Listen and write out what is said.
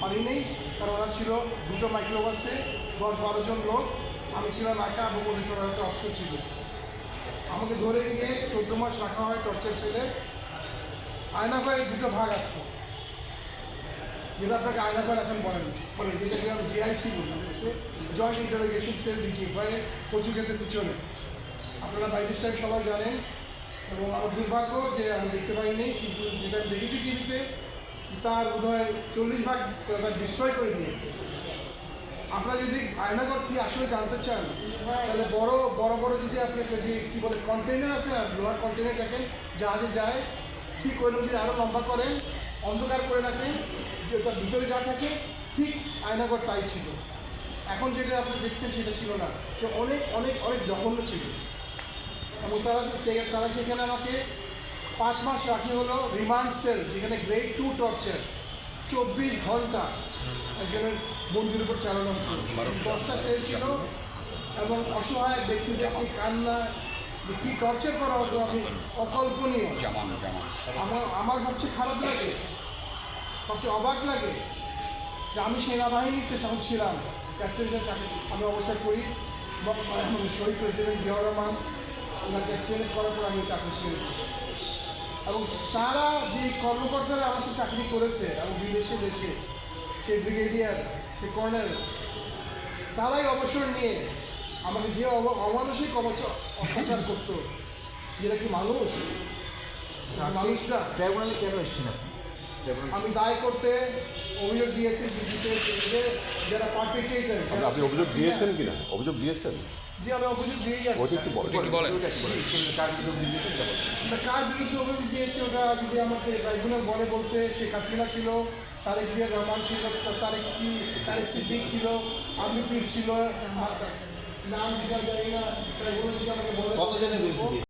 পারি নেই, কারণ ওরা ছিল দুটো মাইক্রোবাসে 10-12 জন লোক, আমি ছিলাম একা এবং ওদের সবাই অস্ত্র ছিল। আমাকে ধরে গিয়ে 14 মাস রাখা হয় টর্চার সেলে। আয়নাঘরে দুটো ভাগ আছে, যেটা আপনাকে আয়নাঘর এখন বলেন যেটাকে আমি জিআইসি বলি, জয়েন্ট ইন্টারোগেশন সেল দিচ্ছি ভয়ে কচু খেতে পিছনে। আপনারা বাই দিস টাইম সবাই জানেন, এবং আমার দুর্ভাগ্য যে আমি দেখতে পারিনি, কিন্তু যেটা আমি দেখেছি টিভিতে, তার বোধহয় 40 ভাগ তার ডিস্ট্রয় করে দিয়েছে। আপনারা যদি আয়নাঘর কি আসলে জানতে চান, তাহলে বড় বড় যদি আপনাকে যে কী বলে কন্টেনার আছে না, লোহার কন্টেনার দেখেন জাহাজে যায়, ঠিক ওই যদি আরও লম্বা করেন, অন্ধকার করে রাখেন, যে ওটার ভিতরে যা থাকে ঠিক আয়নাঘর তাই ছিল। এখন যেটা আপনি দেখছেন সেটা ছিল না, সে অনেক অনেক অনেক জঘন্য ছিল। এবং তারা সেখানে আমাকে 5 মাস রাখি হলো রিমান্ড সেল, যেখানে গ্রেড 2 টর্চার, 24 ঘন্টা একজনের বন্দির উপর চালানো হতো। 10টা সেল ছিল এবং অসহায় ব্যক্তিদেরকে কান্না কী টর্চার করা হতো আমি অকল্পনীয়। আমার সবচেয়ে খারাপ লাগে, সবচেয়ে অবাক লাগে যে আমি সেনাবাহিনীতে যখন ছিলাম, ক্যাপ্টেন চাকরি আমি অবস্থা করি, শহীদ প্রেসিডেন্ট জিয়াউর রহমান ওনাকে সিলেক্ট করার পর আমি চাকরি ছিলাম। এবং তারা যে কর্মকর্তারা আমার সাথে চাকরি করেছে এবং বিদেশে দেশে, সেই ব্রিগেডিয়ার, সেই কর্নেল, তারাই অবসর নিয়ে আমাকে যে অমানসিক অত্যাচার করতো, যেটা কি মানুষ মানুষরা ট্রাইব্যুনালে কেন এসেছেন আপনি? আমি দায় করতে অভিযোগ দিয়েছি যারা পারপিটেটর। আপনি অভিযোগ দিয়েছেন কিনা? অভিযোগ দিয়েছেন? জি, আমি অভিযোগ দিয়েই আসছি। কার বিরুদ্ধে অভিযোগ দিয়েছি ওটা যদি আমাকে ট্রাইব্যুনাল বলে বলতে, শেখ হাসিনা ছিল, তারেক জিয়া রহমান ছিল, তারেক সিদ্দিক ছিল, আমির ছিল, নাম জানি না, ট্রাইব্যুনাল যদি আমাকে বলে কতজনের বিরুদ্ধে?